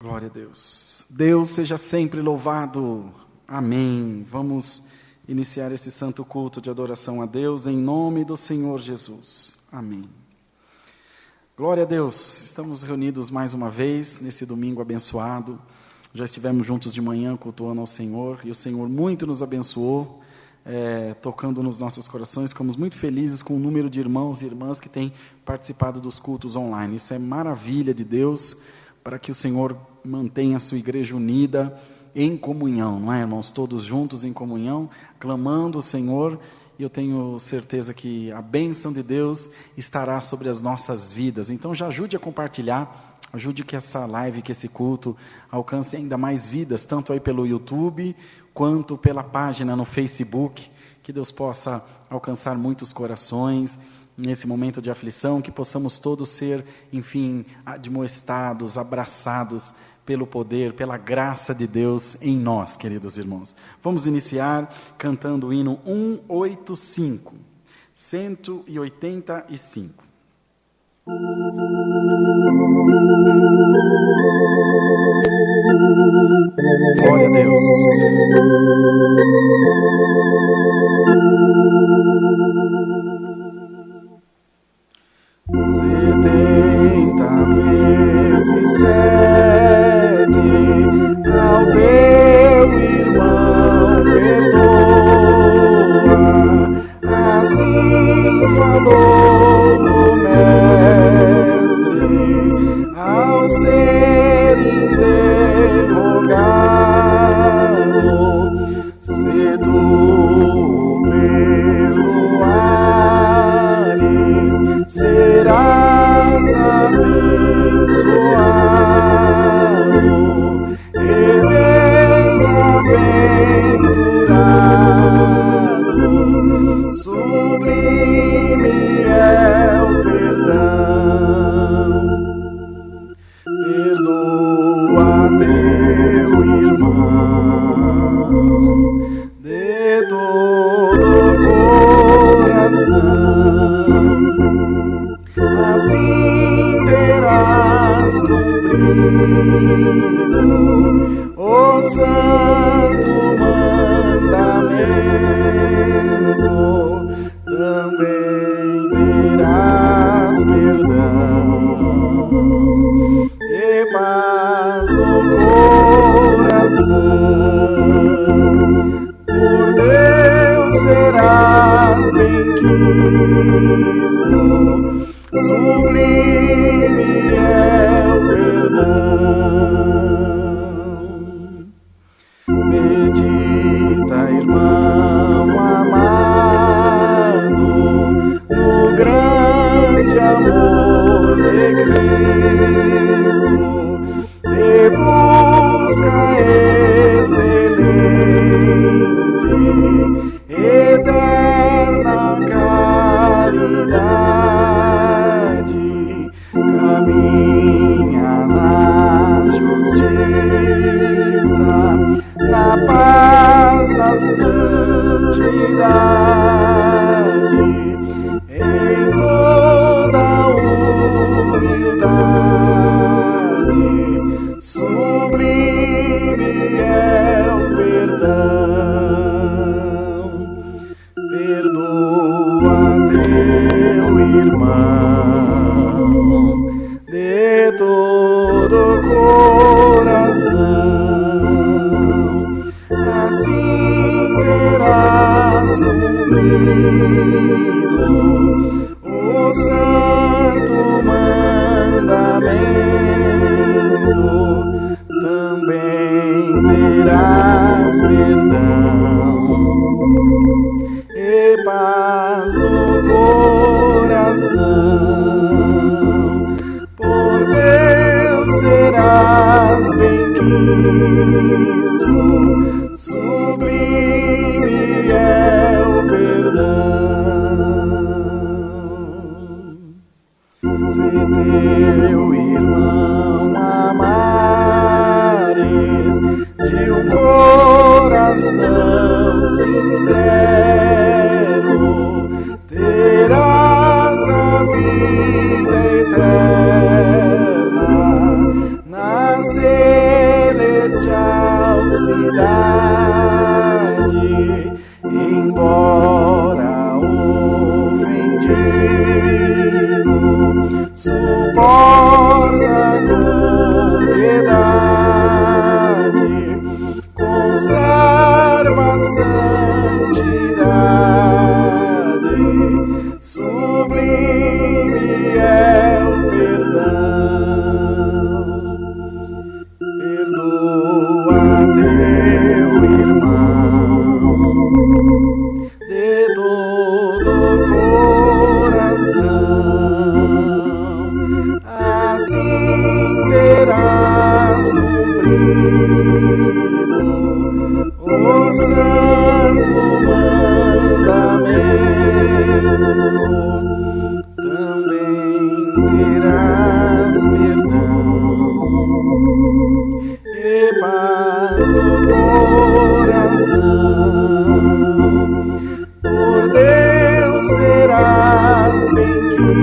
Glória a Deus. Deus seja sempre louvado. Amém. Vamos iniciar esse santo culto de adoração a Deus em nome do Senhor Jesus. Amém. Glória a Deus. Estamos reunidos mais uma vez nesse domingo abençoado. Já estivemos juntos de manhã cultuando ao Senhor e o Senhor muito nos abençoou, tocando nos nossos corações. Ficamos muito felizes com o número de irmãos e irmãs que têm participado dos cultos online. Isso é maravilha de Deus, para que o Senhor mantenha a sua igreja unida em comunhão, não é, irmãos? Todos juntos em comunhão, clamando o Senhor, e eu tenho certeza que a bênção de Deus estará sobre as nossas vidas. Então já ajude a compartilhar, ajude que essa live, que esse culto alcance ainda mais vidas, tanto aí pelo YouTube, quanto pela página no Facebook, que Deus possa alcançar muitos corações, nesse momento de aflição, que possamos todos ser, enfim, admoestados, abraçados pelo poder, pela graça de Deus em nós, queridos irmãos. Vamos iniciar cantando o hino 185, 185. Glória a Deus. Setenta vezes 7 ao teu irmão perdoa, assim falou o Mestre ao ser interrogado. Se tu perdoares, serás abençoado e bem-aventurado. Sublime é o perdão. Perdoa teu irmão de todo o coração, assim terás cumprido o santo mandamento, também terás perdão e paz no coração. Por Deus serás bem-quisto, sublime é o perdão. Medita, irmão amado, no grande amor de Cristo, e busca excelente, eterna caridade. Caminha na justiça, na paz, na santidade, em toda humildade. Sublime é o perdão. Perdoa teu irmão de todo o coração, assim terás cumprido o santo mandamento, também terás perdão e paz no coração. Por Deus serás bem-quisto, sublime é o perdão. Se teu irmão amares de um coração sincero, terás a vida eterna, nascer sublime é o perdão. Perdoa teu irmão de todo o coração, assim terás cumprido o santo mandamento, também terás perdão e paz no coração. Por Deus serás benquisto,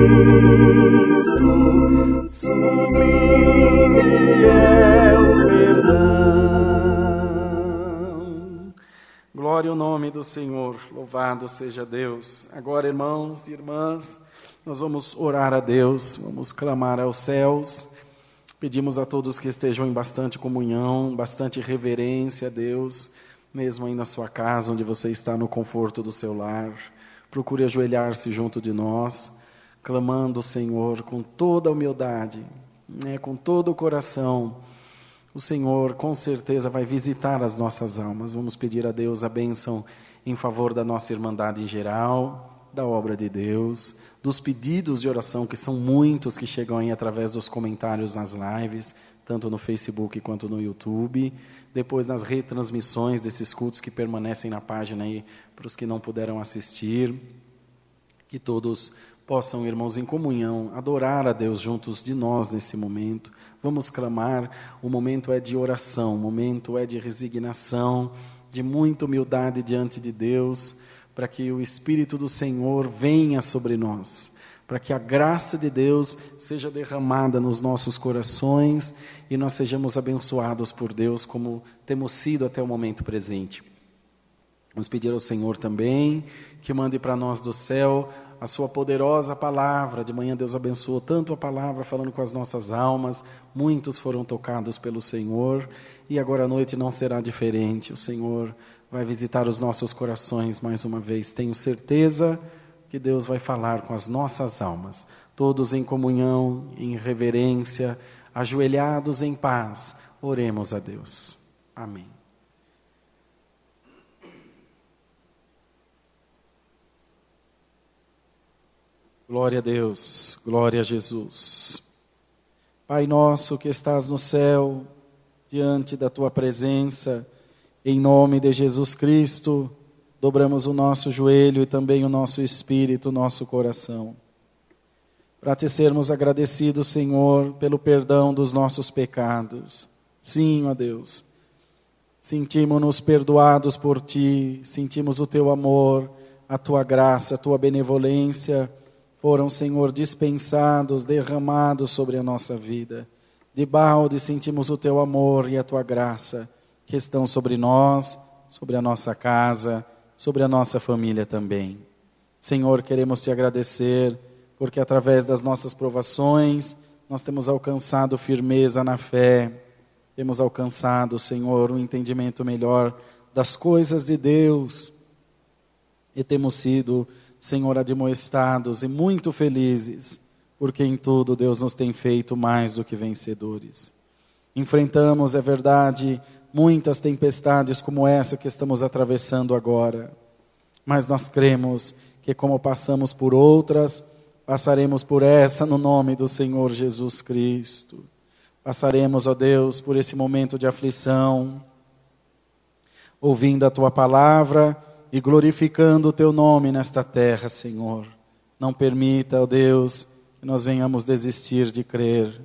sublime é o perdão. Glória ao nome do Senhor, louvado seja Deus. Agora, irmãos e irmãs, nós vamos orar a Deus, vamos clamar aos céus. Pedimos a todos que estejam em bastante comunhão, bastante reverência a Deus, mesmo aí na sua casa, onde você está no conforto do seu lar. Procure ajoelhar-se junto de nós, clamando ao Senhor com toda a humildade, com todo o coração. O Senhor com certeza vai visitar as nossas almas. Vamos pedir a Deus a bênção em favor da nossa irmandade em geral, da obra de Deus, dos pedidos de oração, que são muitos, que chegam aí através dos comentários nas lives, tanto no Facebook quanto no YouTube, depois nas retransmissões desses cultos que permanecem na página aí, para os que não puderam assistir, que todos possam, irmãos, em comunhão, adorar a Deus juntos de nós nesse momento. Vamos clamar, o momento é de oração, o momento é de resignação, de muita humildade diante de Deus, para que o Espírito do Senhor venha sobre nós, para que a graça de Deus seja derramada nos nossos corações e nós sejamos abençoados por Deus como temos sido até o momento presente. Vamos pedir ao Senhor também que mande para nós do céu a sua poderosa palavra. De manhã Deus abençoou tanto a palavra falando com as nossas almas, muitos foram tocados pelo Senhor e agora à noite não será diferente. O Senhor vai visitar os nossos corações mais uma vez. Tenho certeza que Deus vai falar com as nossas almas, todos em comunhão, em reverência, ajoelhados em paz. Oremos a Deus. Amém. Glória a Deus, glória a Jesus. Pai nosso que estás no céu, diante da tua presença, em nome de Jesus Cristo, dobramos o nosso joelho e também o nosso espírito, o nosso coração, para te sermos agradecidos, Senhor, pelo perdão dos nossos pecados. Sim, ó Deus, sentimos-nos perdoados por Ti, sentimos o Teu amor, a Tua graça, a Tua benevolência, foram, Senhor, dispensados, derramados sobre a nossa vida. De balde sentimos o Teu amor e a Tua graça, que estão sobre nós, sobre a nossa casa, sobre a nossa família também. Senhor, queremos Te agradecer, porque através das nossas provações, nós temos alcançado firmeza na fé, temos alcançado, Senhor, um entendimento melhor das coisas de Deus, e temos sido, Senhor, admoestados e muito felizes, porque em tudo Deus nos tem feito mais do que vencedores. Enfrentamos, é verdade, muitas tempestades como essa que estamos atravessando agora, mas nós cremos que como passamos por outras, passaremos por essa no nome do Senhor Jesus Cristo. Passaremos, ó Deus, por esse momento de aflição, ouvindo a Tua palavra e glorificando o Teu nome nesta terra, Senhor. Não permita, ó Deus, que nós venhamos desistir de crer,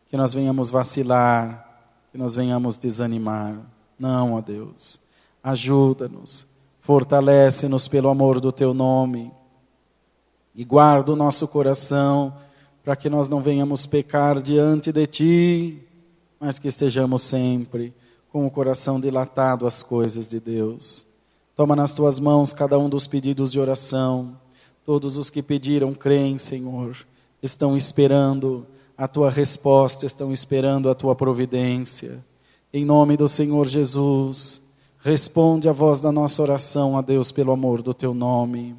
que nós venhamos vacilar, que nós venhamos desanimar. Não, ó Deus, ajuda-nos, fortalece-nos pelo amor do Teu nome e guarda o nosso coração para que nós não venhamos pecar diante de Ti, mas que estejamos sempre com o coração dilatado às coisas de Deus. Toma nas Tuas mãos cada um dos pedidos de oração. Todos os que pediram creem, Senhor, estão esperando a Tua resposta, estão esperando a Tua providência. Em nome do Senhor Jesus, responde a voz da nossa oração, a Deus, pelo amor do Teu nome.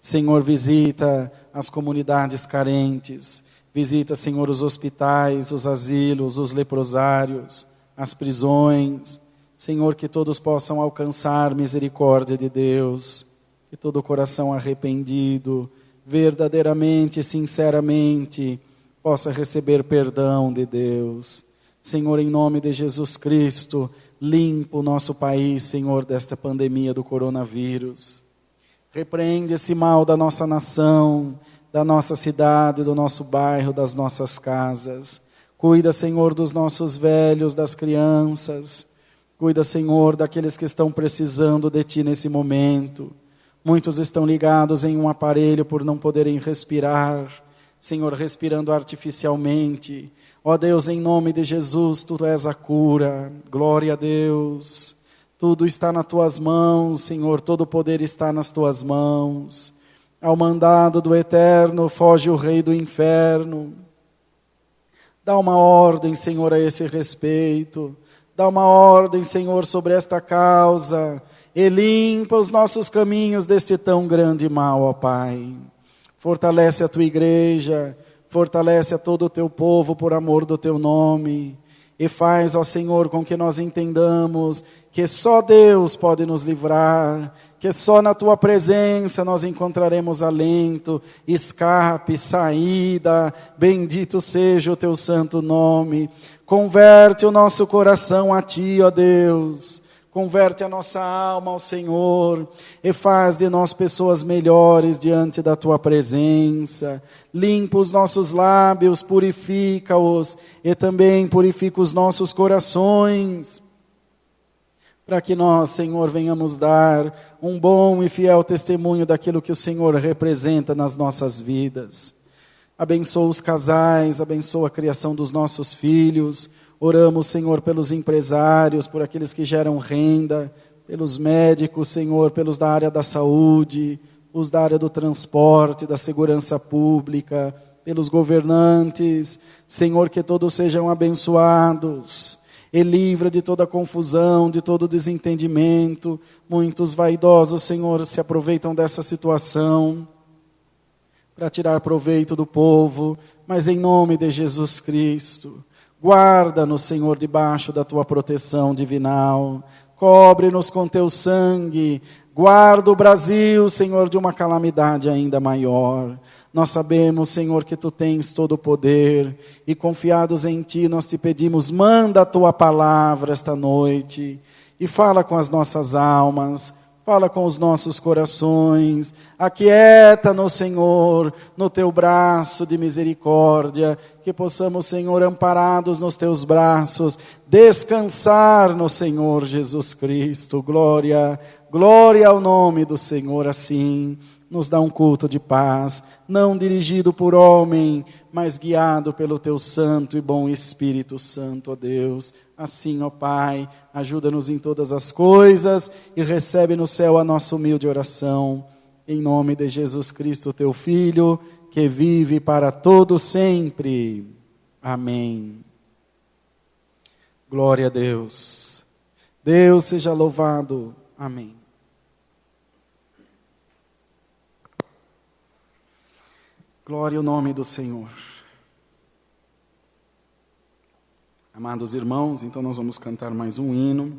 Senhor, visita as comunidades carentes. Visita, Senhor, os hospitais, os asilos, os leprosários, as prisões. Senhor, que todos possam alcançar misericórdia de Deus. Que todo coração arrependido, verdadeiramente e sinceramente, possa receber perdão de Deus. Senhor, em nome de Jesus Cristo, limpa o nosso país, Senhor, desta pandemia do coronavírus. Repreende esse mal da nossa nação, da nossa cidade, do nosso bairro, das nossas casas. Cuida, Senhor, dos nossos velhos, das crianças. Cuida, Senhor, daqueles que estão precisando de Ti nesse momento. Muitos estão ligados em um aparelho por não poderem respirar. Senhor, respirando artificialmente. Ó Deus, em nome de Jesus, Tu és a cura. Glória a Deus. Tudo está nas Tuas mãos, Senhor. Todo o poder está nas Tuas mãos. Ao mandado do Eterno, foge o rei do inferno. Dá uma ordem, Senhor, a esse respeito. Dá uma ordem, Senhor, sobre esta causa. E limpa os nossos caminhos deste tão grande mal, ó Pai. Fortalece a Tua igreja, fortalece a todo o Teu povo por amor do Teu nome. E faz, ó Senhor, com que nós entendamos que só Deus pode nos livrar, que só na Tua presença nós encontraremos alento, escape, saída. Bendito seja o Teu santo nome. Converte o nosso coração a Ti, ó Deus. Converte a nossa alma ao Senhor e faz de nós pessoas melhores diante da Tua presença. Limpa os nossos lábios, purifica-os e também purifica os nossos corações, para que nós, Senhor, venhamos dar um bom e fiel testemunho daquilo que o Senhor representa nas nossas vidas. Abençoa os casais, abençoa a criação dos nossos filhos. Oramos, Senhor, pelos empresários, por aqueles que geram renda, pelos médicos, Senhor, pelos da área da saúde, os da área do transporte, da segurança pública, pelos governantes. Senhor, que todos sejam abençoados e livra de toda confusão, de todo desentendimento. Muitos vaidosos, Senhor, se aproveitam dessa situação para tirar proveito do povo, mas em nome de Jesus Cristo, guarda-nos, Senhor, debaixo da Tua proteção divinal. Cobre-nos com Teu sangue. Guarda o Brasil, Senhor, de uma calamidade ainda maior. Nós sabemos, Senhor, que Tu tens todo o poder. E confiados em Ti, nós Te pedimos, manda a Tua palavra esta noite. E fala com as nossas almas. Fala com os nossos corações, aquieta-nos, Senhor, no Teu braço de misericórdia, que possamos, Senhor, amparados nos Teus braços, descansar no Senhor Jesus Cristo. Glória, glória ao nome do Senhor. Assim nos dá um culto de paz, não dirigido por homem, mas guiado pelo Teu santo e bom Espírito Santo, ó Deus. Assim, ó Pai, ajuda-nos em todas as coisas e recebe no céu a nossa humilde oração. Em nome de Jesus Cristo, Teu Filho, que vive para todo sempre. Amém. Glória a Deus. Deus seja louvado. Amém. Glória ao nome do Senhor. Amados irmãos, então nós vamos cantar mais um hino.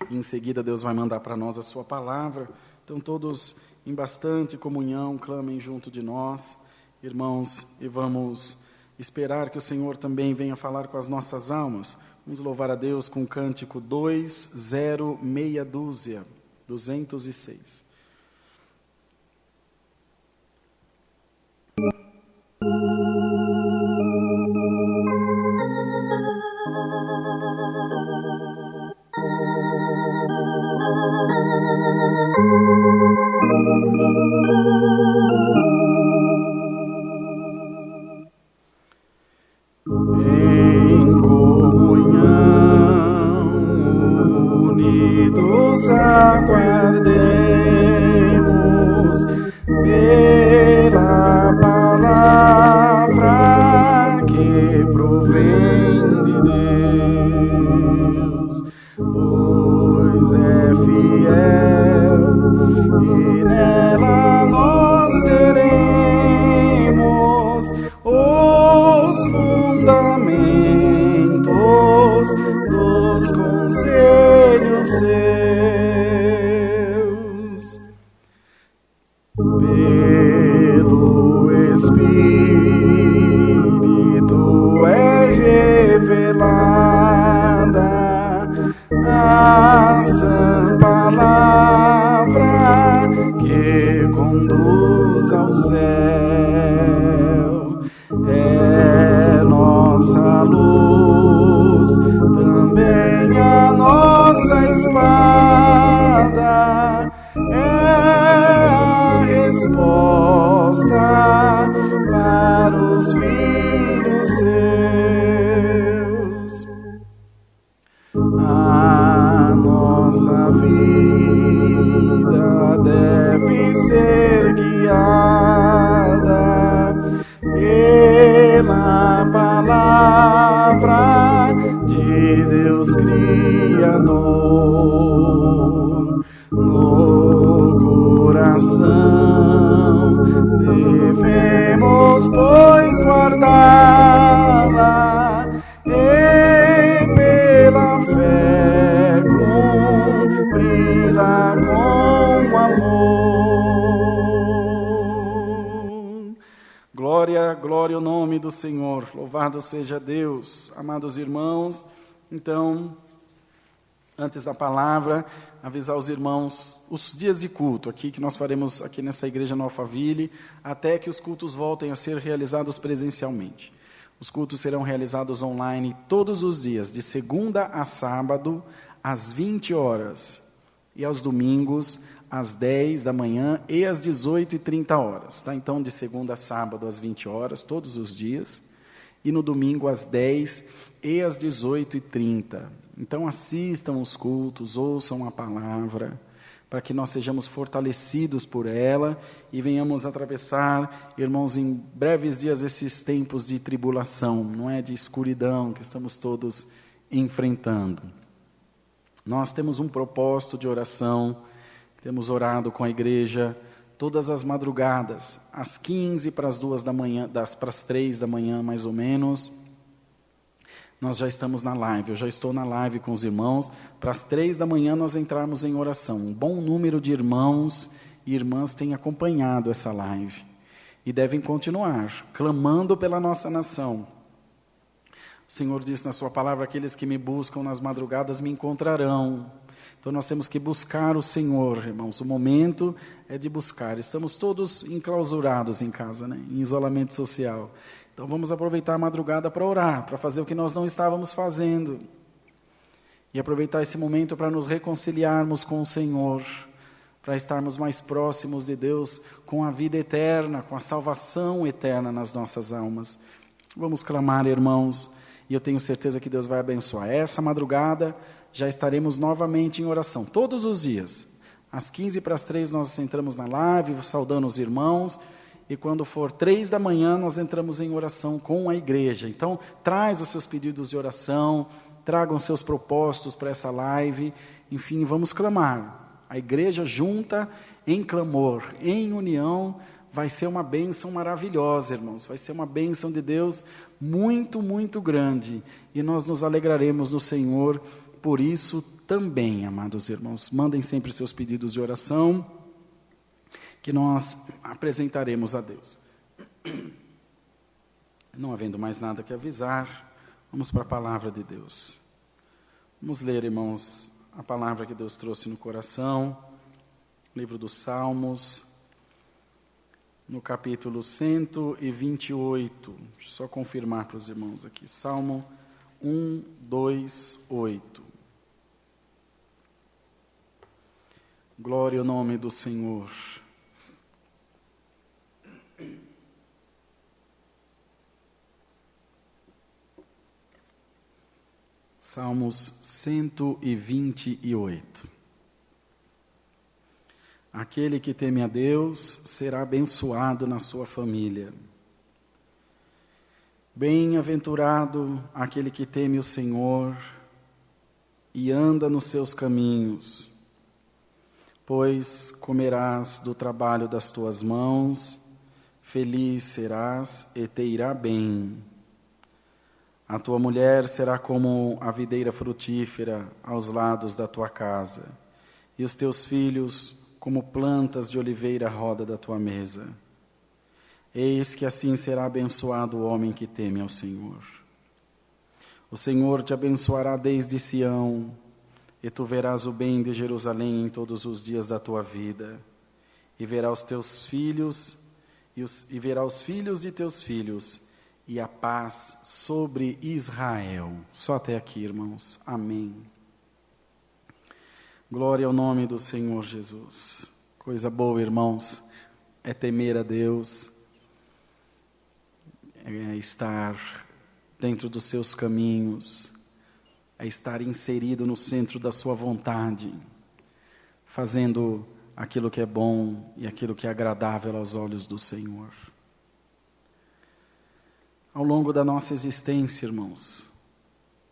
E em seguida Deus vai mandar para nós a sua palavra. Então todos em bastante comunhão, clamem junto de nós, irmãos, e vamos esperar que o Senhor também venha falar com as nossas almas. Vamos louvar a Deus com o cântico 206. Em comunhão, unidos aguardemos dos filhos seus. A nossa vida deve ser guiada pela palavra de Deus Criador. No coração devemos, pois, guardá-la e pela fé cumpri-la com amor. Glória, glória ao nome do Senhor. Louvado seja Deus. Amados irmãos, então, antes da palavra, avisar os irmãos os dias de culto aqui que nós faremos aqui nessa igreja no Alphaville, até que os cultos voltem a ser realizados presencialmente. Os cultos serão realizados online todos os dias, de segunda a sábado, às 20 horas, e aos domingos, às 10 da manhã e às 18h30. Tá? Então, de segunda a sábado, às 20 horas, todos os dias, e no domingo, às 10 e às 18h30. Então, assistam os cultos, ouçam a palavra, para que nós sejamos fortalecidos por ela e venhamos atravessar, irmãos, em breves dias esses tempos de tribulação, não é, de escuridão que estamos todos enfrentando. Nós temos um propósito de oração, temos orado com a igreja todas as madrugadas, às 15 para as 2 da manhã, para as 3 da manhã mais ou menos. Nós já estamos na live, eu já estou na live com os irmãos, para as 3 da manhã nós entrarmos em oração. Um bom número de irmãos e irmãs tem acompanhado essa live e devem continuar clamando pela nossa nação. O Senhor diz na sua palavra, aqueles que me buscam nas madrugadas me encontrarão. Então nós temos que buscar o Senhor, irmãos, o momento é de buscar. Estamos todos enclausurados em casa, né? Em isolamento social. Então vamos aproveitar a madrugada para orar, para fazer o que nós não estávamos fazendo. E aproveitar esse momento para nos reconciliarmos com o Senhor, para estarmos mais próximos de Deus, com a vida eterna, com a salvação eterna nas nossas almas. Vamos clamar, irmãos, e eu tenho certeza que Deus vai abençoar. Essa madrugada já estaremos novamente em oração, todos os dias. Às 15 para as 3 nós entramos na live, saudando os irmãos, e quando for 3 da manhã nós entramos em oração com a igreja. Então, traz os seus pedidos de oração, tragam seus propósitos para essa live, enfim, vamos clamar. A igreja junta em clamor, em união, vai ser uma bênção maravilhosa, irmãos. Vai ser uma bênção de Deus muito, muito grande. E nós nos alegraremos no Senhor por isso também, amados irmãos. Mandem sempre seus pedidos de oração, que nós apresentaremos a Deus. Não havendo mais nada que avisar, vamos para a palavra de Deus. Vamos ler, irmãos, a palavra que Deus trouxe no coração, livro dos Salmos, no capítulo 128. Deixa eu só confirmar para os irmãos aqui. Salmo 128. Glória ao nome do Senhor. Salmos 128. Aquele que teme a Deus será abençoado na sua família. Bem-aventurado aquele que teme o Senhor e anda nos seus caminhos, pois comerás do trabalho das tuas mãos, feliz serás e te irá bem. A tua mulher será como a videira frutífera aos lados da tua casa, e os teus filhos como plantas de oliveira à roda da tua mesa. Eis que assim será abençoado o homem que teme ao Senhor. O Senhor te abençoará desde Sião, e tu verás o bem de Jerusalém em todos os dias da tua vida, e verá os teus filhos, e verá os filhos de teus filhos, e a paz sobre Israel. Só até aqui, irmãos. Amém. Glória ao nome do Senhor Jesus. Coisa boa, irmãos, é temer a Deus, é estar dentro dos seus caminhos, é estar inserido no centro da sua vontade, fazendo aquilo que é bom e aquilo que é agradável aos olhos do Senhor. Ao longo da nossa existência, irmãos,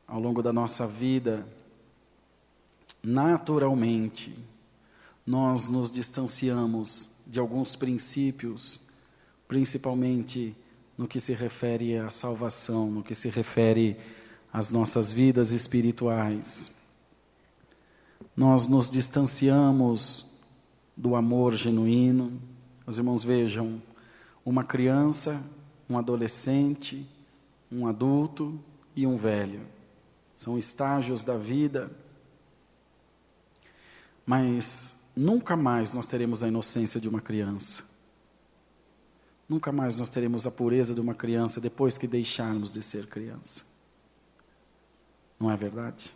ao longo da nossa vida, naturalmente, nós nos distanciamos de alguns princípios, principalmente no que se refere à salvação, no que se refere às nossas vidas espirituais. Nós nos distanciamos do amor genuíno. Os irmãos vejam, uma criança, um adolescente, um adulto e um velho. São estágios da vida, mas nunca mais nós teremos a inocência de uma criança. Nunca mais nós teremos a pureza de uma criança depois que deixarmos de ser criança. Não é verdade?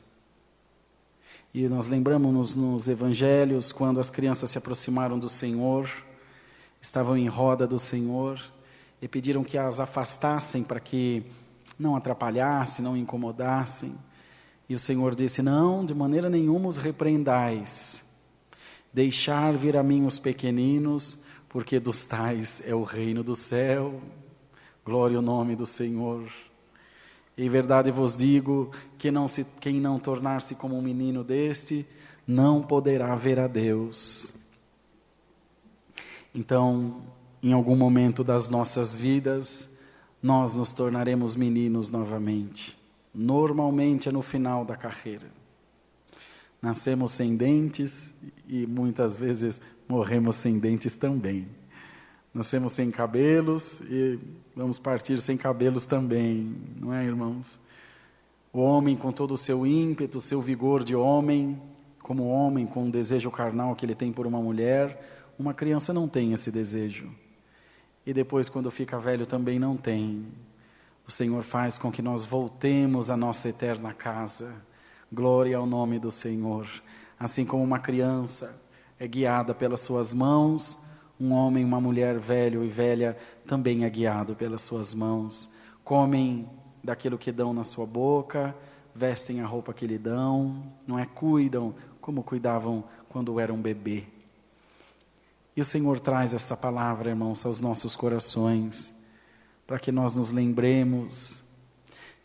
E nós lembramos nos evangelhos, quando as crianças se aproximaram do Senhor, estavam em roda do Senhor, e pediram que as afastassem para que não atrapalhassem, não incomodassem. E o Senhor disse, não, de maneira nenhuma os repreendais. Deixar vir a mim os pequeninos, porque dos tais é o reino do céu. Glória ao nome do Senhor. Em verdade vos digo, que quem não tornar-se como um menino deste, não poderá ver a Deus. Então, em algum momento das nossas vidas, nós nos tornaremos meninos novamente. Normalmente é no final da carreira. Nascemos sem dentes e muitas vezes morremos sem dentes também. Nascemos sem cabelos e vamos partir sem cabelos também, não é, irmãos? O homem com todo o seu ímpeto, o seu vigor de homem, como homem com o desejo carnal que ele tem por uma mulher, uma criança não tem esse desejo. E depois, quando fica velho, também não tem. O Senhor faz com que nós voltemos à nossa eterna casa. Glória ao nome do Senhor. Assim como uma criança é guiada pelas suas mãos, um homem, uma mulher velho e velha também é guiado pelas suas mãos. Comem daquilo que dão na sua boca, vestem a roupa que lhe dão, não é? Cuidam como cuidavam quando eram bebê. E o Senhor traz essa palavra, irmãos, aos nossos corações, para que nós nos lembremos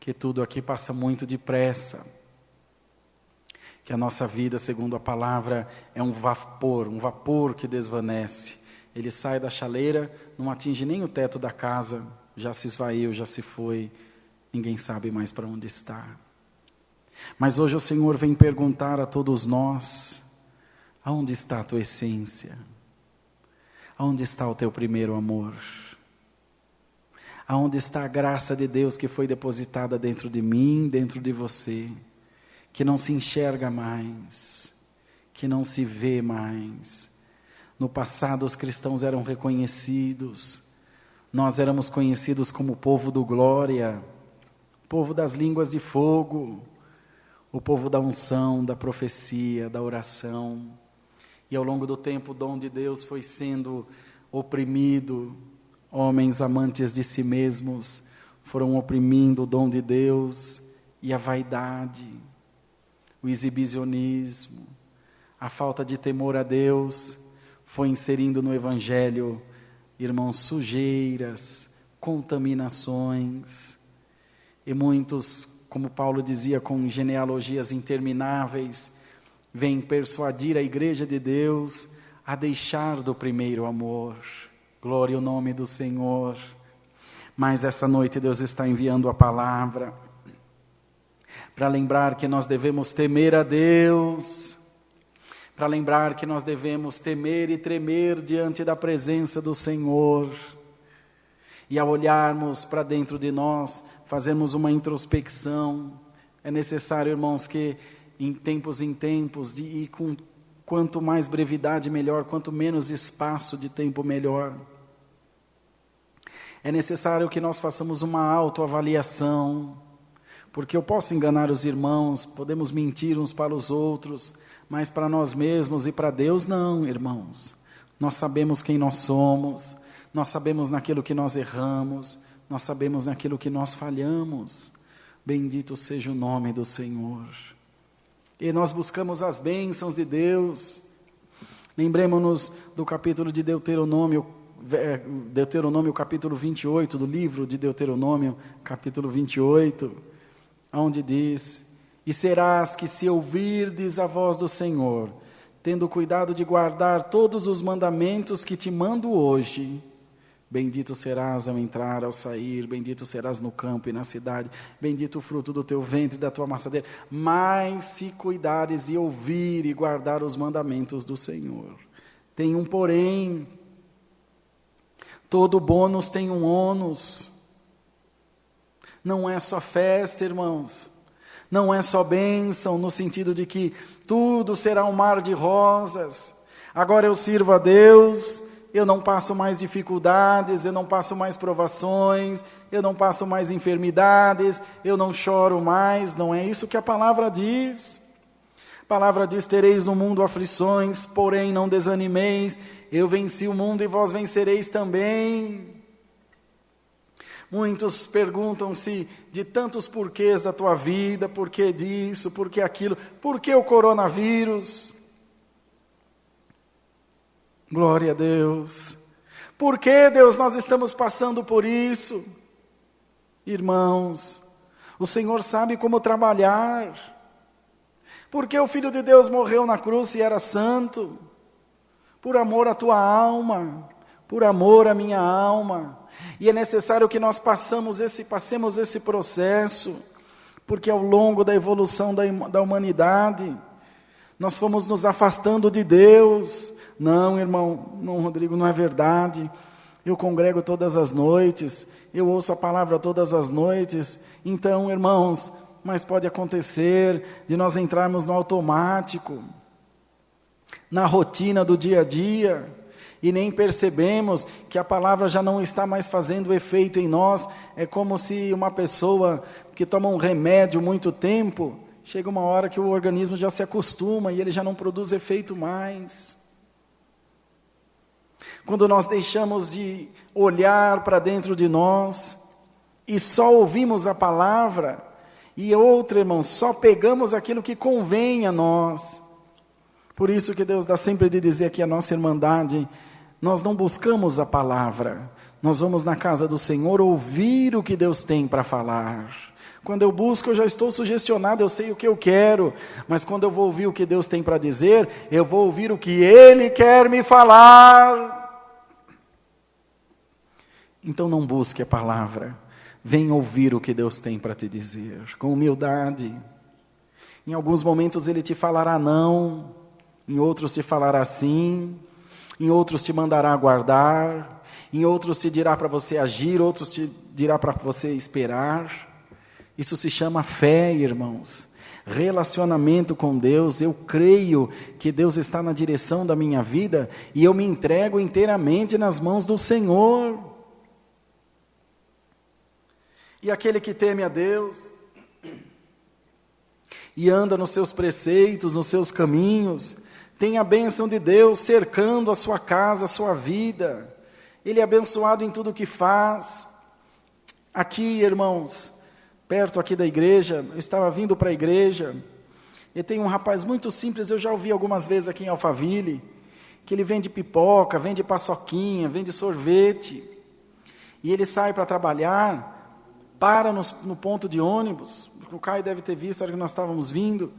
que tudo aqui passa muito depressa, que a nossa vida, segundo a palavra, é um vapor que desvanece. Ele sai da chaleira, não atinge nem o teto da casa, já se esvaiu, já se foi, ninguém sabe mais para onde está. Mas hoje o Senhor vem perguntar a todos nós, aonde está a tua essência? Aonde está o teu primeiro amor? Aonde está a graça de Deus que foi depositada dentro de mim, dentro de você, que não se enxerga mais, que não se vê mais? No passado os cristãos eram reconhecidos, nós éramos conhecidos como o povo do glória, o povo das línguas de fogo, o povo da unção, da profecia, da oração. E ao longo do tempo o dom de Deus foi sendo oprimido, homens amantes de si mesmos foram oprimindo o dom de Deus, e a vaidade, o exibicionismo, a falta de temor a Deus foi inserindo no Evangelho, irmãos, sujeiras, contaminações, e muitos, como Paulo dizia, com genealogias intermináveis, vêm persuadir a igreja de Deus a deixar do primeiro amor. Glória ao nome do Senhor. Mas essa noite Deus está enviando a palavra para lembrar que nós devemos temer a Deus, para lembrar que nós devemos temer e tremer diante da presença do Senhor. E ao olharmos para dentro de nós, fazermos uma introspecção. É necessário, irmãos, que em tempos, e com quanto mais brevidade melhor, quanto menos espaço de tempo melhor. É necessário que nós façamos uma autoavaliação, porque eu posso enganar os irmãos, podemos mentir uns para os outros, mas para nós mesmos e para Deus não, irmãos. Nós sabemos quem nós somos, nós sabemos naquilo que nós erramos, nós sabemos naquilo que nós falhamos. Bendito seja o nome do Senhor. E nós buscamos as bênçãos de Deus. Lembremos-nos do capítulo de Deuteronômio, capítulo 28, do livro de Deuteronômio, capítulo 28, onde diz: e serás que, se ouvirdes a voz do Senhor, tendo cuidado de guardar todos os mandamentos que te mando hoje, bendito serás ao entrar, ao sair, bendito serás no campo e na cidade, bendito o fruto do teu ventre e da tua maçadeira. Mas se cuidares de ouvir e guardar os mandamentos do Senhor. Tem um porém, todo bônus tem um ônus. Não é só festa, irmãos. Não é só bênção, no sentido de que tudo será um mar de rosas. Agora eu sirvo a Deus, eu não passo mais dificuldades, eu não passo mais provações, eu não passo mais enfermidades, eu não choro mais. Não é isso que a palavra diz. A palavra diz: tereis no mundo aflições, porém não desanimeis, eu venci o mundo e vós vencereis também. Muitos perguntam-se de tantos porquês da tua vida, por que disso, por que aquilo, por que o coronavírus? Glória a Deus. Por que, Deus, nós estamos passando por isso? Irmãos, o Senhor sabe como trabalhar. Por que o Filho de Deus morreu na cruz e era santo? Por amor à tua alma, por amor à minha alma. E é necessário que nós passemos esse processo, porque ao longo da evolução da humanidade, nós fomos nos afastando de Deus. Não, irmão, não, Rodrigo, não é verdade. Eu congrego todas as noites, eu ouço a palavra todas as noites. Então, irmãos, mas pode acontecer de nós entrarmos no automático, na rotina do dia a dia, e nem percebemos que a palavra já não está mais fazendo efeito em nós. É como se uma pessoa que toma um remédio muito tempo, chega uma hora que o organismo já se acostuma e ele já não produz efeito mais. Quando nós deixamos de olhar para dentro de nós e só ouvimos a palavra, e outra, irmão, só pegamos aquilo que convém a nós. Por isso que Deus dá sempre de dizer aqui a nossa irmandade: nós não buscamos a palavra, nós vamos na casa do Senhor ouvir o que Deus tem para falar. Quando eu busco, eu já estou sugestionado, eu sei o que eu quero, mas quando eu vou ouvir o que Deus tem para dizer, eu vou ouvir o que Ele quer me falar. Então não busque a palavra, venha ouvir o que Deus tem para te dizer, com humildade. Em alguns momentos Ele te falará não, em outros te falará sim, em outros te mandará aguardar, em outros te dirá para você agir, outros te dirá para você esperar. Isso se chama fé, irmãos. Relacionamento com Deus. Eu creio que Deus está na direção da minha vida e eu me entrego inteiramente nas mãos do Senhor. E aquele que teme a Deus e anda nos seus preceitos, nos seus caminhos, tem a bênção de Deus cercando a sua casa, a sua vida. Ele é abençoado em tudo o que faz. Aqui, irmãos, perto aqui da igreja, eu estava vindo para a igreja, e tem um rapaz muito simples, eu já ouvi algumas vezes aqui em Alphaville, que ele vende pipoca, vende paçoquinha, vende sorvete, e ele sai para trabalhar, para no ponto de ônibus, o Caio deve ter visto, era que nós estávamos vindo,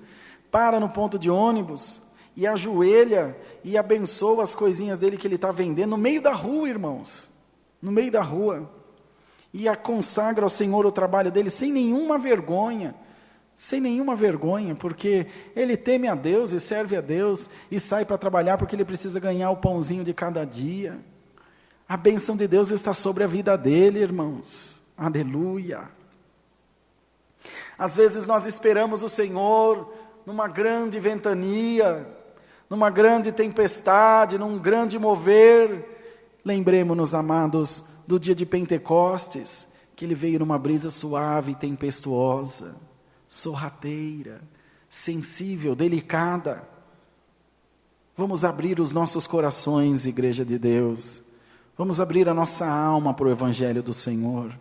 para no ponto de ônibus, e ajoelha e abençoa as coisinhas dele que ele está vendendo, no meio da rua, irmãos, no meio da rua, e consagra ao Senhor o trabalho dele sem nenhuma vergonha, porque ele teme a Deus e serve a Deus, e sai para trabalhar porque ele precisa ganhar o pãozinho de cada dia. A bênção de Deus está sobre a vida dele, irmãos, aleluia. Às vezes nós esperamos o Senhor numa grande ventania, numa grande tempestade, num grande mover. Lembremos-nos, amados, do dia de Pentecostes, que ele veio numa brisa suave e tempestuosa, sorrateira, sensível, delicada. Vamos abrir os nossos corações, igreja de Deus. Vamos abrir a nossa alma para o Evangelho do Senhor.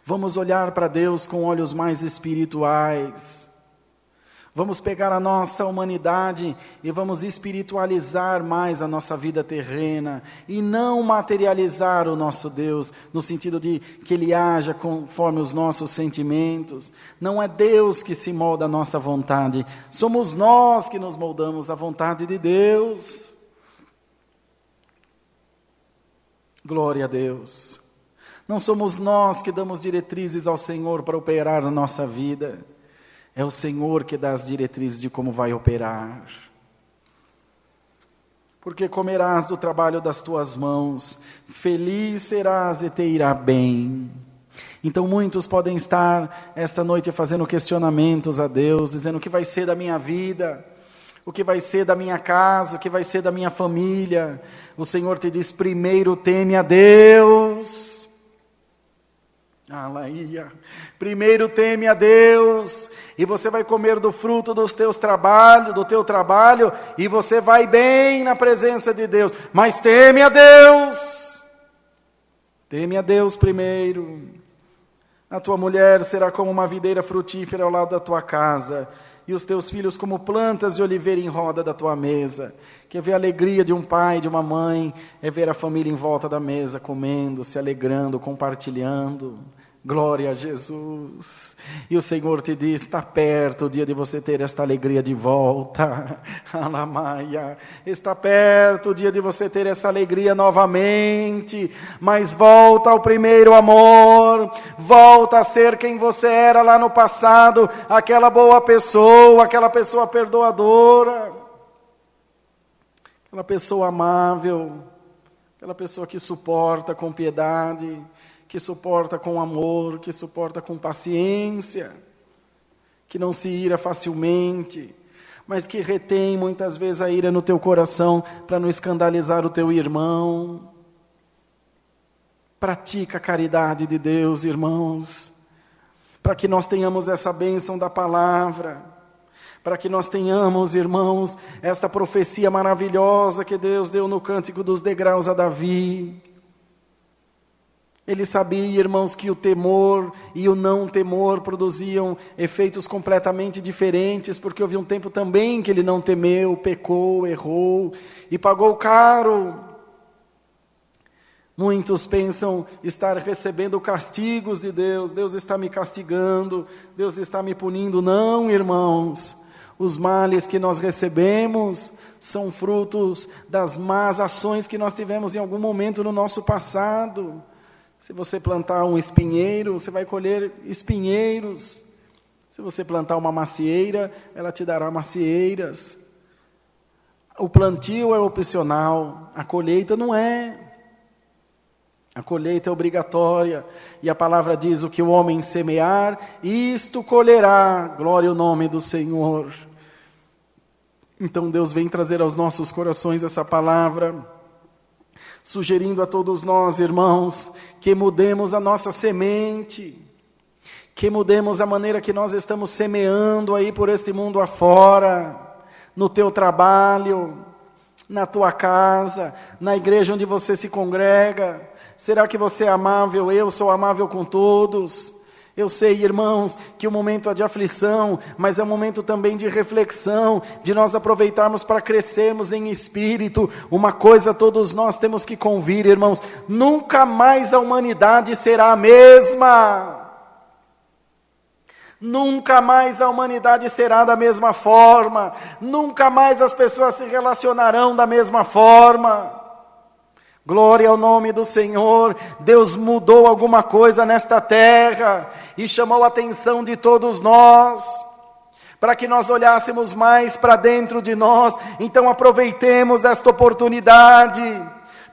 Vamos olhar para Deus com olhos mais espirituais. Vamos pegar a nossa humanidade e vamos espiritualizar mais a nossa vida terrena e não materializar o nosso Deus, no sentido de que Ele haja conforme os nossos sentimentos. Não é Deus que se molda a nossa vontade, somos nós que nos moldamos à vontade de Deus. Glória a Deus. Não somos nós que damos diretrizes ao Senhor para operar na nossa vida. É o Senhor que dá as diretrizes de como vai operar. Porque comerás do trabalho das tuas mãos, feliz serás e te irá bem. Então muitos podem estar esta noite fazendo questionamentos a Deus, dizendo o que vai ser da minha vida, o que vai ser da minha casa, o que vai ser da minha família. O Senhor te diz, primeiro teme a Deus. Aleluia. Primeiro teme a Deus, e você vai comer do fruto do teu trabalho, e você vai bem na presença de Deus. Mas teme a Deus. Teme a Deus primeiro. A tua mulher será como uma videira frutífera ao lado da tua casa, e os teus filhos como plantas de oliveira em roda da tua mesa. Quer ver a alegria de um pai, de uma mãe, é ver a família em volta da mesa, comendo, se alegrando, compartilhando. Glória a Jesus. E o Senhor te diz, está perto o dia de você ter esta alegria de volta. Alamaia. Está perto o dia de você ter essa alegria novamente. Mas volta ao primeiro amor. Volta a ser quem você era lá no passado. Aquela boa pessoa, aquela pessoa perdoadora. Aquela pessoa amável. Aquela pessoa que suporta com piedade, que suporta com amor, que suporta com paciência, que não se ira facilmente, mas que retém muitas vezes a ira no teu coração para não escandalizar o teu irmão. Pratica a caridade de Deus, irmãos, para que nós tenhamos essa bênção da palavra, para que nós tenhamos, irmãos, esta profecia maravilhosa que Deus deu no Cântico dos Degraus a Davi. Ele sabia, irmãos, que o temor e o não temor produziam efeitos completamente diferentes, porque houve um tempo também que ele não temeu, pecou, errou e pagou caro. Muitos pensam estar recebendo castigos de Deus, Deus está me castigando, Deus está me punindo. Não, irmãos, os males que nós recebemos são frutos das más ações que nós tivemos em algum momento no nosso passado. Se você plantar um espinheiro, você vai colher espinheiros. Se você plantar uma macieira, ela te dará macieiras. O plantio é opcional, a colheita não é. A colheita é obrigatória. E a palavra diz, o que o homem semear, isto colherá. Glória ao nome do Senhor. Então Deus vem trazer aos nossos corações essa palavra, sugerindo a todos nós, irmãos, que mudemos a nossa semente, que mudemos a maneira que nós estamos semeando aí por este mundo afora, no teu trabalho, na tua casa, na igreja onde você se congrega. Será que você é amável? Eu sou amável com todos. Eu sei, irmãos, que o momento é de aflição, mas é um momento também de reflexão, de nós aproveitarmos para crescermos em espírito. Uma coisa todos nós temos que convir, irmãos, nunca mais a humanidade será a mesma. Nunca mais a humanidade será da mesma forma. Nunca mais as pessoas se relacionarão da mesma forma. Glória ao nome do Senhor. Deus mudou alguma coisa nesta terra e chamou a atenção de todos nós, para que nós olhássemos mais para dentro de nós. Então aproveitemos esta oportunidade,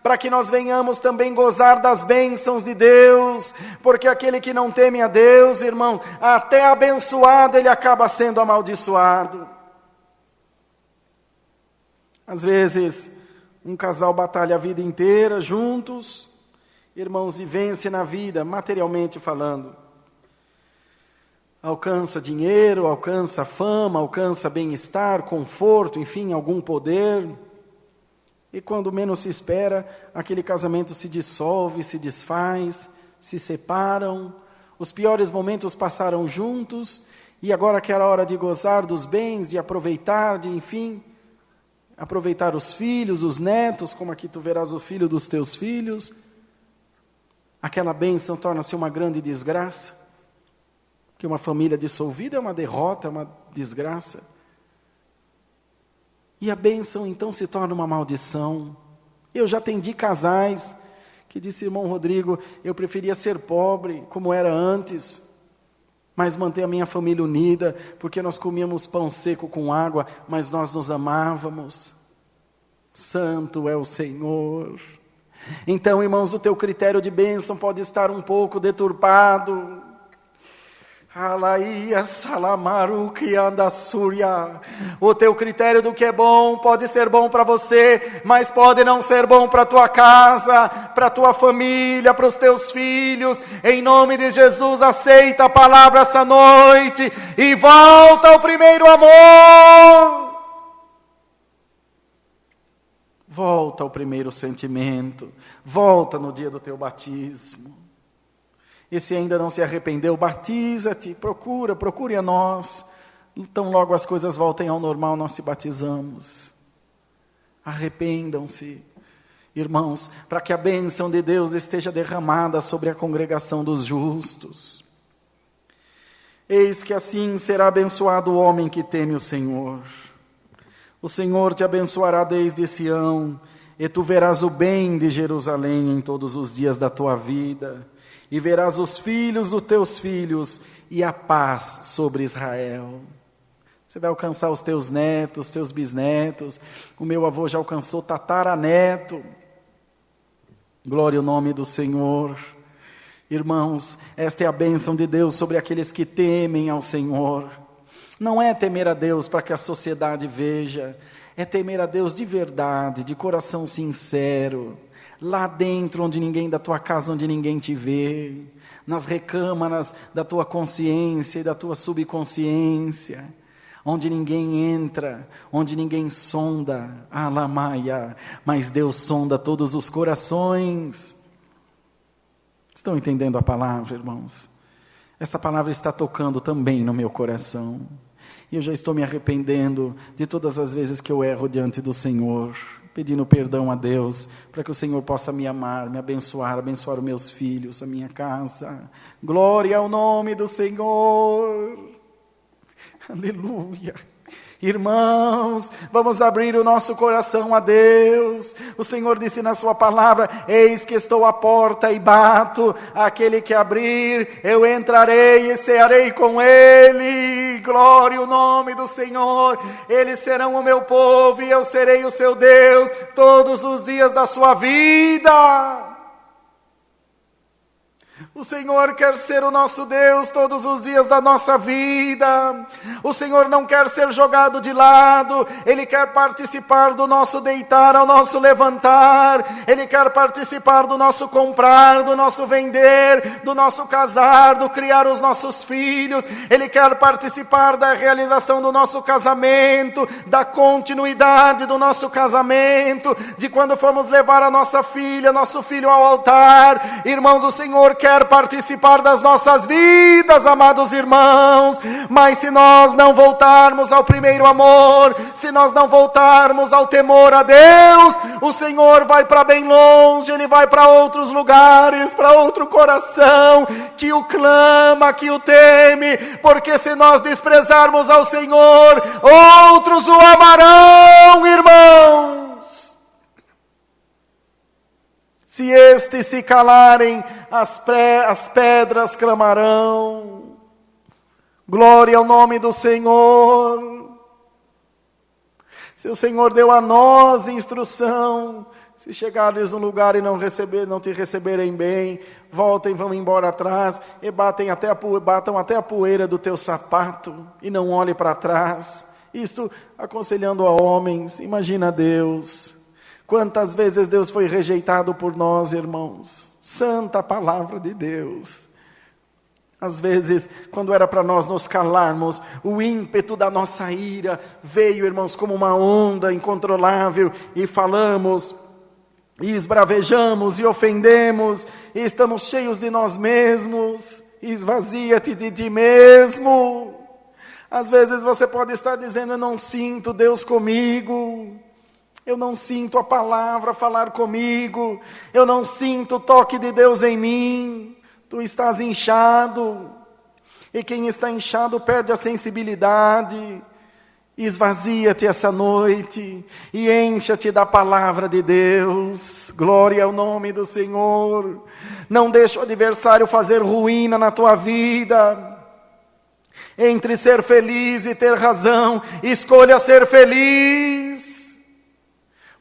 para que nós venhamos também gozar das bênçãos de Deus, porque aquele que não teme a Deus, irmãos, até abençoado ele acaba sendo amaldiçoado. Às vezes um casal batalha a vida inteira juntos, irmãos, e vence na vida, materialmente falando. Alcança dinheiro, alcança fama, alcança bem-estar, conforto, enfim, algum poder. E quando menos se espera, aquele casamento se dissolve, se desfaz, se separam, Os piores momentos passaram juntos, e agora que era hora de gozar dos bens, de aproveitar, de, enfim, aproveitar os filhos, os netos, como aqui tu verás o filho dos teus filhos, aquela bênção torna-se uma grande desgraça, que uma família dissolvida é uma derrota, é uma desgraça. E a bênção então se torna uma maldição. Eu já atendi casais que disse, irmão Rodrigo, eu preferia ser pobre, como era antes, mas manter a minha família unida, porque nós comíamos pão seco com água, mas nós nos amávamos. Santo é o Senhor. Então, irmãos, o teu critério de bênção pode estar um pouco deturpado. O teu critério do que é bom pode ser bom para você, mas pode não ser bom para a tua casa, para a tua família, para os teus filhos. Em nome de Jesus, aceita a palavra essa noite e volta ao primeiro amor. Volta ao primeiro sentimento, volta no dia do teu batismo. E se ainda não se arrependeu, batiza-te, procure a nós. Então logo as coisas voltem ao normal, nós se batizamos. Arrependam-se, irmãos, para que a bênção de Deus esteja derramada sobre a congregação dos justos. Eis que assim será abençoado o homem que teme o Senhor. O Senhor te abençoará desde Sião, e tu verás o bem de Jerusalém em todos os dias da tua vida. E verás os filhos dos teus filhos e a paz sobre Israel. Você vai alcançar os teus netos, teus bisnetos. O meu avô já alcançou tataraneto. Glória ao nome do Senhor. Irmãos, esta é a bênção de Deus sobre aqueles que temem ao Senhor. Não é temer a Deus para que a sociedade veja, é temer a Deus de verdade, de coração sincero. Lá dentro, onde ninguém, da tua casa, onde ninguém te vê, nas recâmaras da tua consciência e da tua subconsciência, onde ninguém entra, onde ninguém sonda, alamaia, mas Deus sonda todos os corações. Estão entendendo a palavra, irmãos? Essa palavra está tocando também no meu coração. E eu já estou me arrependendo de todas as vezes que eu erro diante do Senhor, pedindo perdão a Deus, para que o Senhor possa me amar, me abençoar os meus filhos, a minha casa. Glória ao nome do Senhor. Aleluia. Irmãos, vamos abrir o nosso coração a Deus. O Senhor disse na sua palavra, eis que estou à porta e bato, aquele que abrir, eu entrarei e cearei com ele. Glória ao nome do Senhor. Eles serão o meu povo e eu serei o seu Deus todos os dias da sua vida. O Senhor quer ser o nosso Deus todos os dias da nossa vida. O Senhor não quer ser jogado de lado. Ele quer participar do nosso deitar ao nosso levantar. Ele quer participar do nosso comprar, do nosso vender, do nosso casar, do criar os nossos filhos. Ele quer participar da realização do nosso casamento, da continuidade do nosso casamento, de quando formos levar a nossa filha, nosso filho ao altar. Irmãos, o Senhor quer participar das nossas vidas, amados irmãos, mas se nós não voltarmos ao primeiro amor, se nós não voltarmos ao temor a Deus, o Senhor vai para bem longe, Ele vai para outros lugares, para outro coração, que o clama, que o teme, porque se nós desprezarmos ao Senhor, outros o amarão, irmãos. Se estes se calarem, as pedras clamarão. Glória ao nome do Senhor. Se o Senhor deu a nós instrução, se chegares no lugar e não te receberem bem, voltem, vão embora atrás e batam até a poeira do teu sapato e não olhe para trás. Isto aconselhando a homens. Imagina Deus. Quantas vezes Deus foi rejeitado por nós, irmãos? Santa palavra de Deus. Às vezes, quando era para nós nos calarmos, o ímpeto da nossa ira veio, irmãos, como uma onda incontrolável, e falamos, e esbravejamos, e ofendemos, e estamos cheios de nós mesmos. esvazia-te de ti mesmo. Às vezes você pode estar dizendo: eu não sinto Deus comigo, eu não sinto a palavra falar comigo, eu não sinto o toque de Deus em mim. Tu estás inchado, e quem está inchado perde a sensibilidade. Esvazia-te essa noite e encha-te da palavra de Deus. Glória ao nome do Senhor. Não deixe o adversário fazer ruína na tua vida. Entre ser feliz e ter razão, escolha ser feliz.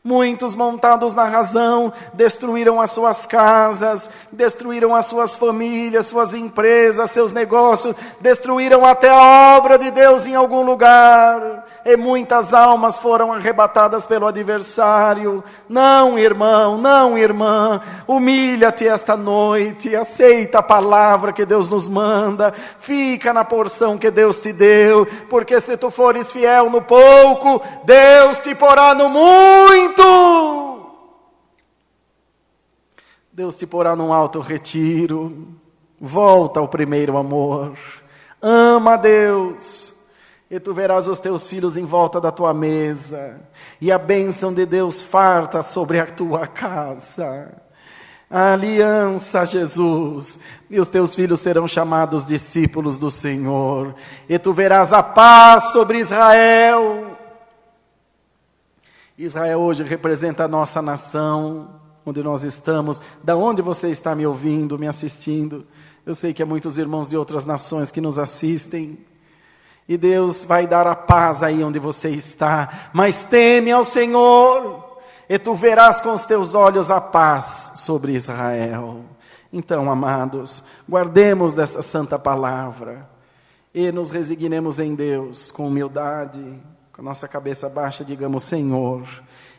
Muitos, montados na razão, destruíram as suas casas, destruíram as suas famílias, suas empresas, seus negócios, destruíram até a obra de Deus em algum lugar, e muitas almas foram arrebatadas pelo adversário. Não, irmão, não, irmã, humilha-te esta noite, aceita a palavra que Deus nos manda, fica na porção que Deus te deu, porque se tu fores fiel no pouco, Deus te porá no muito. Deus te porá num alto retiro. Volta ao primeiro amor. Ama a Deus, e tu verás os teus filhos em volta da tua mesa, e a bênção de Deus farta sobre a tua casa. A aliança, Jesus, e os teus filhos serão chamados discípulos do Senhor, e tu verás a paz sobre Israel. Israel hoje representa a nossa nação, onde nós estamos. Da onde você está me ouvindo, me assistindo? Eu sei que há muitos irmãos de outras nações que nos assistem. E Deus vai dar a paz aí onde você está. Mas teme ao Senhor, e tu verás com os teus olhos a paz sobre Israel. Então, amados, guardemos dessa santa palavra e nos resignemos em Deus com humildade. Com a nossa cabeça baixa, digamos: Senhor,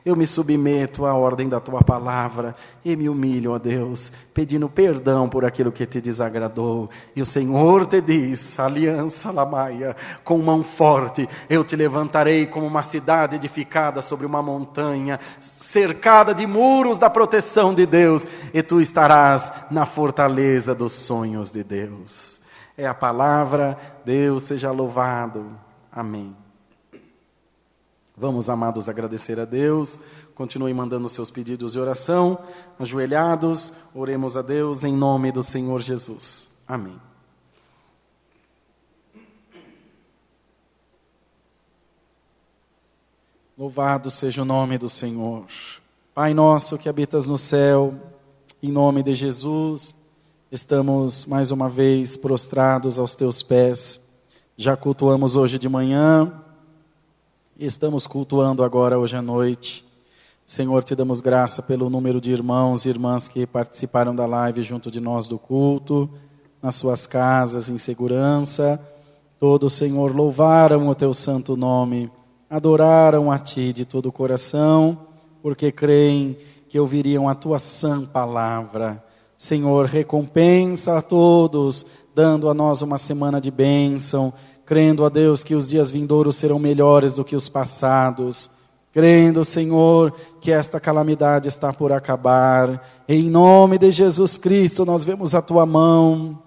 eu me submeto à ordem da Tua palavra e me humilho a Deus, pedindo perdão por aquilo que te desagradou. E o Senhor te diz: aliança lamaia, com mão forte, eu te levantarei como uma cidade edificada sobre uma montanha, cercada de muros da proteção de Deus, e tu estarás na fortaleza dos sonhos de Deus. É a palavra. Deus seja louvado. Amém. Vamos, amados, agradecer a Deus. Continue mandando seus pedidos de oração. Ajoelhados, oremos a Deus em nome do Senhor Jesus. Amém. Louvado seja o nome do Senhor. Pai nosso que habitas no céu, em nome de Jesus, estamos mais uma vez prostrados aos teus pés. Já cultuamos hoje de manhã, e estamos cultuando agora hoje à noite. Senhor, te damos graça pelo número de irmãos e irmãs que participaram da live junto de nós do culto, nas suas casas, em segurança. Todos, Senhor, louvaram o teu santo nome, adoraram a ti de todo o coração, porque creem que ouviriam a tua sã palavra. Senhor, recompensa a todos, dando a nós uma semana de bênção, crendo a Deus que os dias vindouros serão melhores do que os passados, crendo, Senhor, que esta calamidade está por acabar. Em nome de Jesus Cristo, nós vemos a tua mão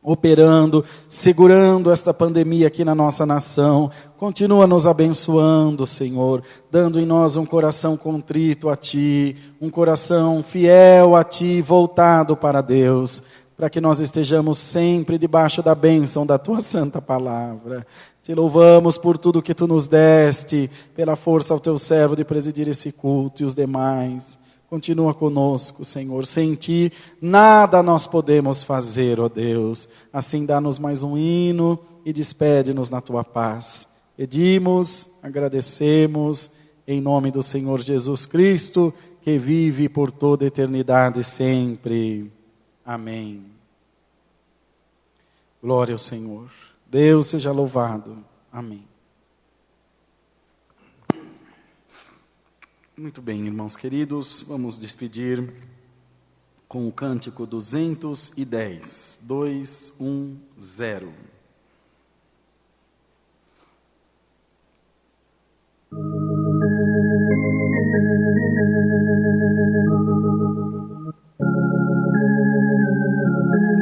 operando, segurando esta pandemia aqui na nossa nação. Continua nos abençoando, Senhor, dando em nós um coração contrito a ti, um coração fiel a ti, voltado para Deus, para que nós estejamos sempre debaixo da bênção da tua santa palavra. Te louvamos por tudo que tu nos deste, pela força ao teu servo de presidir esse culto e os demais. Continua conosco, Senhor. Sem ti, nada nós podemos fazer, ó Deus. Assim, dá-nos mais um hino e despede-nos na tua paz. Pedimos, agradecemos, em nome do Senhor Jesus Cristo, que vive por toda a eternidade sempre. Amém. Glória ao Senhor. Deus seja louvado. Amém. Muito bem, irmãos queridos, vamos despedir com o cântico 210. 210.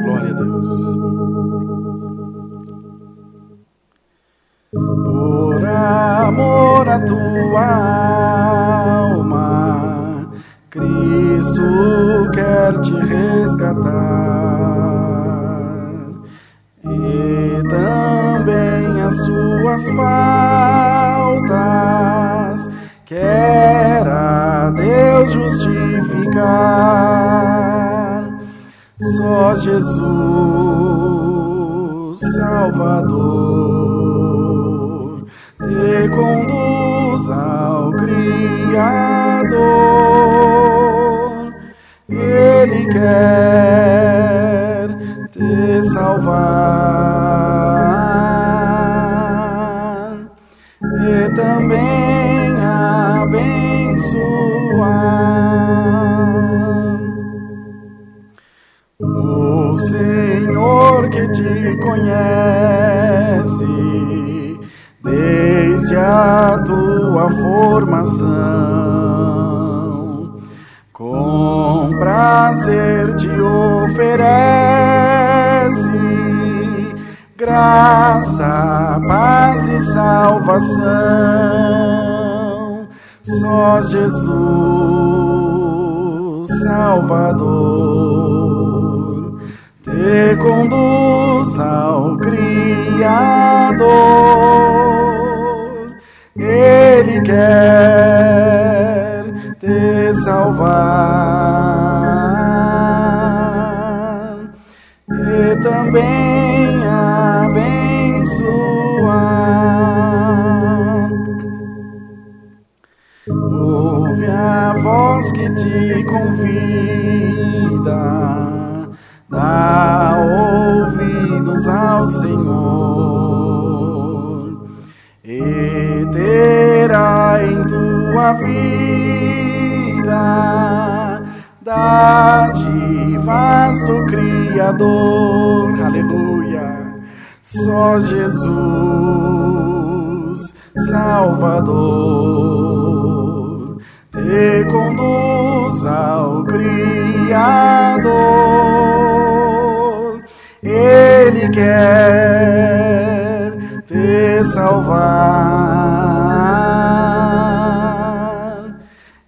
Glória a Deus. minhas faltas, quer Deus justificar. Só Jesus, Salvador, te conduz ao Criador. Ele quer te salvar e também abençoar. O Senhor que te conhece desde a tua formação, com prazer te oferece graça, paz e salvação. Só Jesus, Salvador, te conduz ao Criador. Ele quer te salvar e também abençoar. Ouve a voz que te convida, dá ouvidos ao Senhor, e terá em tua vida dádivas do Criador. Aleluia! Só Jesus, Salvador, te conduz ao Criador. Ele quer te salvar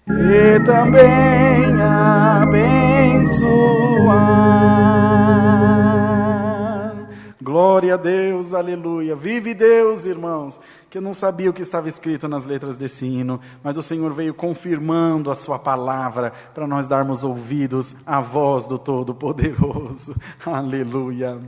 e também abençoar. Glória a Deus, aleluia. Vive Deus, irmãos, que eu não sabia o que estava escrito nas letras desse hino, mas o Senhor veio confirmando a sua palavra para nós darmos ouvidos à voz do Todo-Poderoso. Aleluia.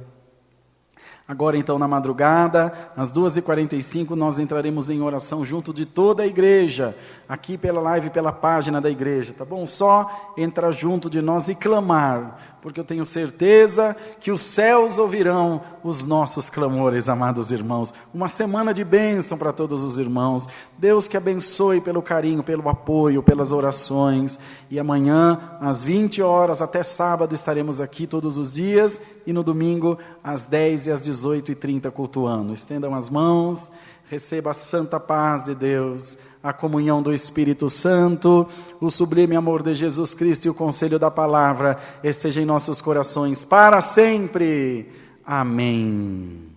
Agora então na madrugada, às 2h45, nós entraremos em oração junto de toda a igreja, aqui pela live, pela página da igreja, tá bom? Só entrar junto de nós e clamar, porque eu tenho certeza que os céus ouvirão os nossos clamores, amados irmãos. Uma semana de bênção para todos os irmãos. Deus que abençoe pelo carinho, pelo apoio, pelas orações. E amanhã, às 20 horas, até sábado, estaremos aqui todos os dias. E no domingo, às 10 e às 18h30, cultuando. Estendam as mãos, receba a santa paz de Deus, a comunhão do Espírito Santo, o sublime amor de Jesus Cristo e o conselho da palavra esteja em nossos corações para sempre. Amém.